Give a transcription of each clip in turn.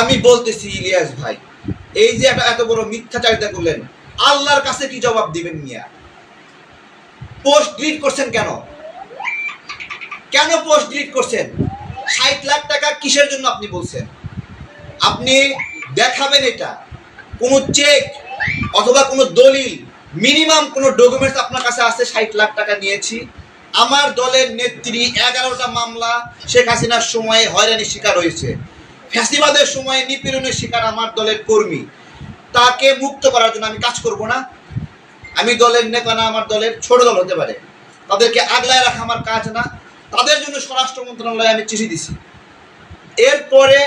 আমি বলতেছি ইলিয়াস ভাই, এই যে এত বড় মিথ্যাচারিতা করলেন, আল্লাহর কাছে কি জবাব দিবেন? মিয়া পোস্ট ডিলিট করছেন কেন? কেন পোস্ট ডিলিট করছেন? 60 লাখ টাকা কিসের জন্য আপনি বলছেন? আপনি দেখাবেন এটা, কোনো চেক অথবা কোনো দলিল, মিনিমাম কোনো ডকুমেন্টস আপনার কাছে আছে 60 লাখ টাকা নিয়েছি। আমার দলের নেত্রী 11টা মামলা শেখ হাসিনার সময়ে হয়রানির শিকার হয়েছে, ফ্যাসিবাদের সময়ে নিপীড়নের শিকার আমার দলের কর্মী। তাকে মুক্ত করার জন্য আমি কাজ করব না? আমি দলের নেতা না, আমার দলের ছোট দল হতে পারে, তাদেরকে আগলায় রাখা আমার কাজ না? তাদের জন্য স্বরাষ্ট্র মন্ত্রণালয়ে আমি চিঠি দিছি। এরপরে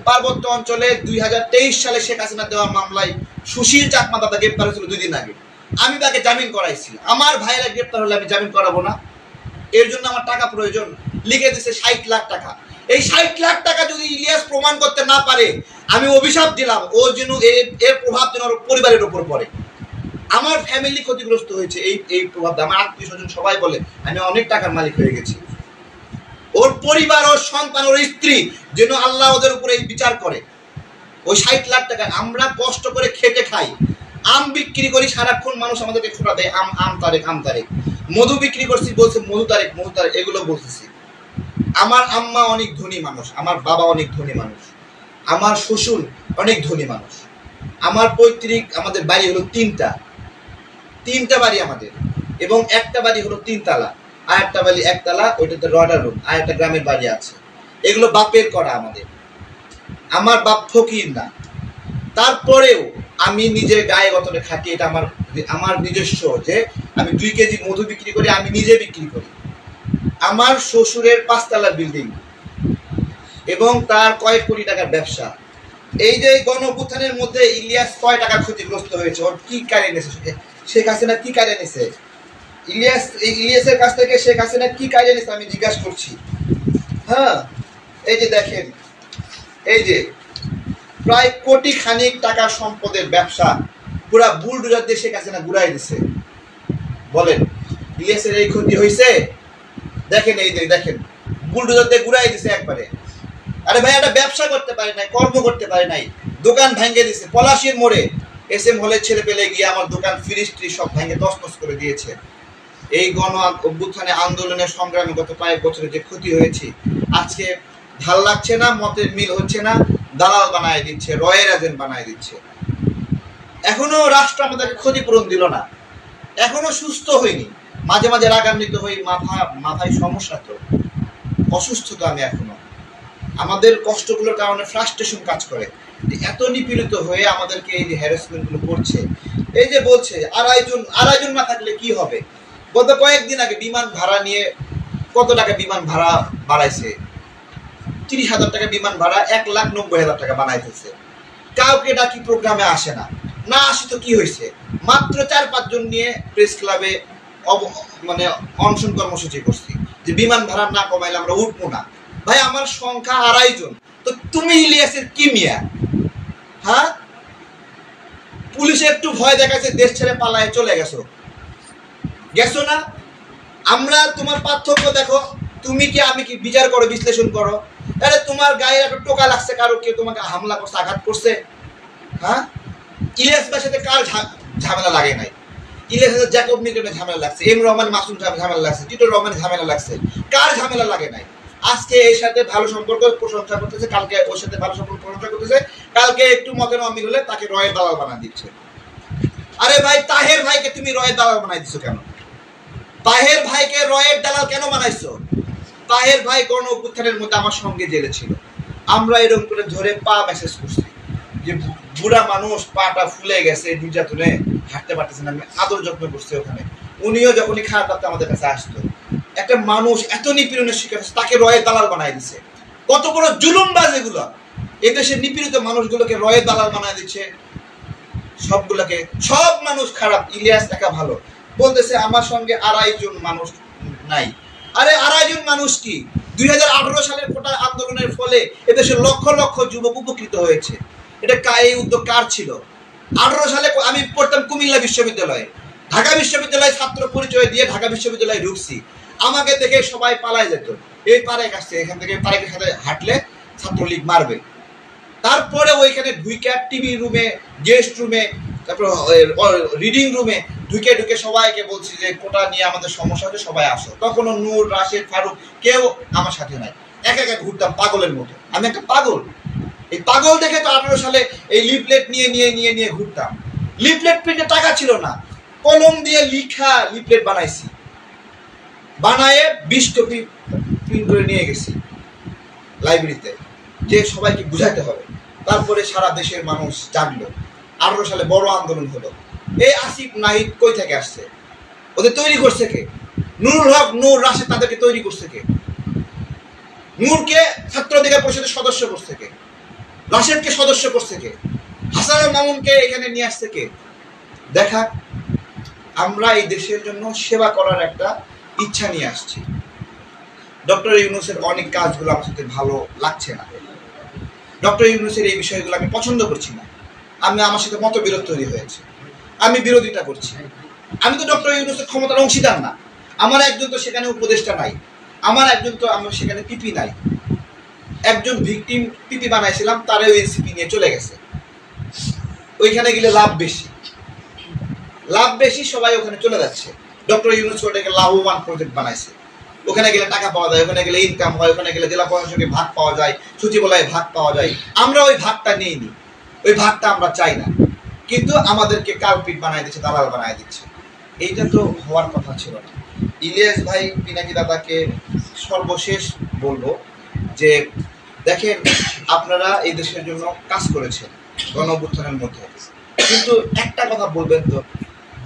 পার্বত্য অঞ্চলে 2023 সালে শেখ হাসিনা দেওয়া মামলায় সুশীল চাকমা দাদা গ্রেপ্তার হয়েছিল 2 দিন আগে, আমি তাকে জামিন করাইছি। আমার ভাইরা গ্রেপ্তার হলে আমি জামিন করাবো না? এর জন্য আমার টাকা প্রয়োজন, লিখে দিছে 60 লাখ টাকা। এই 60 লাখ টাকা যদি ইলিয়াস প্রমাণ করতে না পারে, আমি অভিশাপ দিলাম ও যেন এর প্রভাব যেন ওর পরিবারের উপর পড়ে। আমার ফ্যামিলি ক্ষতিগ্রস্ত হয়েছে এই প্রভাব। আমার আত্মীয় স্বজন সবাই বলে আমি অনেক টাকার মালিক হয়ে গেছি। ওর পরিবার, ওর সন্তান, ওর স্ত্রী যেন আল্লাহ ওদের উপরে বিচার করে। ওই 60 লাখ টাকা আমরা কষ্ট করে খেটে খাই, আম বিক্রি করি সারাক্ষণ, মানুষ আমাদেরকে খোটা দেয় আম তারেক আম তারেক। মধু বিক্রি করছি, বলছে মধু তারেক এগুলো বলতেছি। আমার আম্মা অনেক ধনী মানুষ, আমার বাবা অনেক ধনী মানুষ, আমার শ্বশুর অনেক ধনী মানুষ। আমার পৈতৃক আমাদের বাড়ি হলো তিনটা বাড়ি আমাদের, এবং একটা বাড়ি হলো 3 তালা, আর একটা বাড়ি 1 তালা, ওইটাতে রডার রুম, আর একটা গ্রামের বাড়ি আছে। এগুলো বাপের করা আমাদের। আমার বাপ ফকির না, তারপরেও আমি নিজের গায়ে গতরে খাটি। এটা আমার নিজস্ব, যে আমি 2 কেজি মধু বিক্রি করি, আমি নিজে বিক্রি করি। আমার শ্বশুরের 5 তলা বিল্ডিং এবং তার কয়েক কোটি টাকার ব্যবসা। এই যে গণঅভ্যুত্থানের মধ্যে ইলিয়াস কয় টাকা ক্ষতিগ্রস্ত হয়েছে, ওর কি কারে নিয়েছে শেখ হাসিনা? কি কারে নিয়েছে ইলিয়াসের কাছ থেকে শেখ হাসিনা? কি কারে নিয়েছে আমি জিজ্ঞাসা করছি। হ্যাঁ, এই যে দেখেন, এই যে প্রায় কোটি খানিক টাকার সম্পদের ব্যবসা পুরা বুলডোজার দিয়ে শেখ হাসিনা ঘুরাই দিছে। বলেন ইলিয়াসের এই ক্ষতি হয়েছে? দেখেন, এই যে দেখেন, বুলডোজার দিয়ে ঘুরাই দিছে একবারে। আরে ভাই, একটা ব্যবসা করতে পারে নাই, কর্ম করতে পারে নাই, দোকান ভেঙে দিছে। পলাশীর মোড়ে SM হলের ছেলে পেলে গিয়ে আমার দোকান ফ্রিজ সব ভেঙে তছনছ করে দিয়েছে। এই গণ অভ্যুত্থানে আন্দোলনের সংগ্রামে গত কয়েক বছরে যে ক্ষতি হয়েছে, আজকে ভাল লাগছে না, মতের মিল হচ্ছে না, দালাল বানায় দিচ্ছে, রয়ের এজেন্ট বানায় দিচ্ছে। এখনো রাষ্ট্র আমাদেরকে ক্ষতিপূরণ দিল না, এখনো সুস্থ হয়নি। মাঝে মাঝে রাগান্বিত হই, মাথায় সমস্যা, তো অসুস্থ তো আমি এখনো। আমাদের কষ্টগুলোর কারণে ফ্রাস্ট্রেশন কাজ করে। এত নিপীড়িত হয়ে আমাদেরকে এই যে হ্যারাসমেন্টগুলো করছে। এই যে বলছে আড়াইজন না থাকলে কি হবে। গত কয়েকদিন আগে বিমান ভাড়া নিয়ে কত টাকা বিমান ভাড়া বাড়াইছে, 30,000 টাকা বিমান ভাড়া 1,90,000 টাকা বানাইতেছে। কাউকে ডাকি প্রোগ্রামে আসে না, না আসি তো কি হয়েছে, মাত্র 4-5 জন নিয়ে প্রেস ক্লাবে মানে অনশন কর্মসূচি করছি যে বিমান ভাড়া না কমাইলে আমরা উঠবো না। ভাই, আমার সংখ্যা 2.5 জন, তো তুমি ইলিয়াসের কি মিয়া? হ্যাঁ, পুলিশে একটু ভয় দেখাচ্ছে, দেশ ছেড়ে পালায় চলে গেছো না? আমরা তোমার পার্থক্য দেখো, তুমি কি আমি কি বিচার করো, বিশ্লেষণ করো। আরে তোমার গায়ে একটা টোকা লাগছে, কারো কেউ তোমাকে হামলা করছে, আঘাত করছে? হ্যাঁ, ইলিয়াস ভাইয়ের সাথে কার ঝামেলা লাগে নাই? ইলিয়াসের সাথে জ্যাকব নিউটনের ঝামেলা লাগছে, এম রহমান মাসুম ঝামেলা লাগছে, টিটো রহমানের ঝামেলা লাগছে, কার ঝামেলা লাগে নাই? আজকে এর সাথে ভালো সম্পর্ক প্রশংসা করতেছে, কালকে ওর সাথে ভালো সম্পর্ক প্রশংসা করতেছে, কালকে একটু মতের অমিল হলে তাকে রয়ের দালাল বানায় দিচ্ছে। আরে ভাই, তাহের ভাইকে তুমি রয়ের দালাল বানাই দিচ্ছ কেন? তাহের ভাইকে রয়ের দালাল কেন বানাইছো? তাহের ভাই গণ অভ্যুত্থানের মধ্যে আমার সঙ্গে জেলে ছিল, আমরা এরকম করে ধরে পা মেসেজ করছি যে বুড়া মানুষ, পাটা ফুলে গেছে, নির্যাতনে হাঁটতে পারতেছে না, আদর যত্ন করছে ওখানে। উনিও যখনই খারাপ লাগতো আমাদের কাছে আসতো। একটা মানুষ এত নিপীড়নের শিকার হচ্ছে, তাকে রয়ের দালাল বানাই দিচ্ছে। কত বড় জুলুমবাজ এগুলো! এদেশের নিপীড়িত মানুষগুলোকে রয়ের দালাল বানাই দিচ্ছে। সবগুলোকে, সব মানুষ খারাপ, ইলিয়াস একা ভালো। বলতেছে আমার সঙ্গে 2.5 জন মানুষ নাই। আরে 2.5 জন মানুষ কি? 2018 সালের কোটা আন্দোলনের ফলে এদেশের লক্ষ লক্ষ যুবক উপকৃত হয়েছে। এটা এই উদ্যোগ কার ছিল? 18 সালে আমি পড়তাম কুমিল্লা বিশ্ববিদ্যালয়ে, ঢাকা বিশ্ববিদ্যালয়ে ছাত্র পরিচয় দিয়ে ঢাকা বিশ্ববিদ্যালয়ে ঢুকছি। আমাকে দেখে সবাই পালায় যেত, এই পারে কাছে, এখান থেকে পারেকের সাথে হাঁটলে ছাত্রলীগ মারবে। তারপরে ওইখানে ঢুইকে টিভি রুমে, গেস্ট রুমে, তারপর রিডিং রুমে ঢুকে সবাইকে বলছি যে কোটা নিয়ে আমাদের সমস্যা হচ্ছে, সবাই আসো। তখনও নূর, রাশেদ, ফারুক কেউ আমার সাথে নাই। একা একা ঘুরতাম পাগলের মতো। আমি একটা পাগল। এই পাগল দেখে তো 18 সালে এই লিফলেট নিয়ে ঘুরতাম। লিফলেট প্রিন্টে টাকা ছিল না, কলম দিয়ে লিখা লিফলেট বানাইছি, বানায়ে 20 কপি প্রিন্ট করে নিয়ে গেছি লাইব্রেরিতে, যে সবাইকে বুঝাতে হবে। তারপরে সারা দেশের মানুষ জাগলো। 18 সালে বড় আন্দোলন হলো। এই আসিফ নাহিদ কই থেকে আসছে? ওদের তৈরি করছে কে? নুরুল হক, নূর, রাশেদ তাদেরকে তৈরি করছে কে? নূরকে ছাত্র অধিকার পরিষদের সদস্য করছে কে? রাশেদকে সদস্য করছে কে? হাসানুল মামুনকে এখানে নিয়ে আসছে কে? দেখা, আমরা এই দেশের জন্য সেবা করার একটা ইচ্ছা নিয়ে আসছি। ডক্টর ইউনূসের অনেক কাজগুলো আমার সাথে ভালো লাগছে না। ডক্টর ইউনূসের এই বিষয়গুলো আমি পছন্দ করছি না। আমার সাথে মতবিরোধ তৈরি হয়েছে। আমি বিরোধিতা করছি। আমি তো ডক্টর ইউনূসের ক্ষমতার অংশীদার না। আমার একজন তো সেখানে উপদেষ্টা নাই, আমার একজন তো আমার সেখানে পিপি নাই। একজন ভিকটিম পিপি বানাইছিলাম, তারও এনসিপি নিয়ে চলে গেছে। ওইখানে গেলে লাভ বেশি, সবাই ওখানে চলে যাচ্ছে। ডক্টর ইউনূস ওটাকে লাভবান প্রজেক্ট বানাইছে। ওখানে গেলে টাকা পাওয়া যায়, ওখানে গেলে ইনকাম হয়, ওখানে গেলে জেলা প্রশাসকে ভাগ পাওয়া যায়, সচিবালয়ে ভাগ পাওয়া যায়। আমরা ওই ভাগটা নিইনি, ওই ভাগটা আমরা চাই না। কিন্তু আমাদেরকে কালপিট বানাই দিচ্ছে, দালাল বানাই দিচ্ছে। এইটা তো হওয়ার কথা ছিল না। ইলিয়াস ভাই, পিনাকি দাদাকে সর্বশেষ বলবো যে দেখেন, আপনারা এই দেশের জন্য কাজ করেছেন গণ অভ্যুত্থানের মধ্যে, কিন্তু একটা কথা বলবেন তো,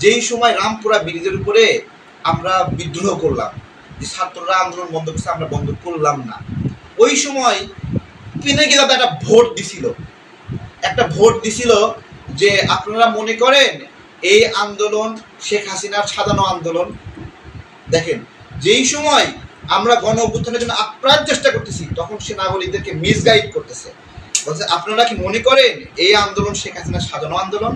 যেই সময় রামপুরা ব্রিজের উপরে আমরা বিদ্রোহ করলাম, যে ছাত্ররা আন্দোলন বন্ধ করছে, আমরা বন্ধ করলাম না, ওই সময় পিনাকি দাদা একটা ভোট দিছিল যে আপনারা মনে করেন এই আন্দোলন শেখ হাসিনার সাজানো আন্দোলন। দেখেন, যেই সময় আমরা গণ অভ্যুত্থানের জন্য আপ্রাণ চেষ্টা করতেছি, তখন সে নাগরিকদেরকে মিসগাইড করতেছে, বলছে আপনারা কি মনে করেন এই আন্দোলন শেখ হাসিনার সাজানো আন্দোলন?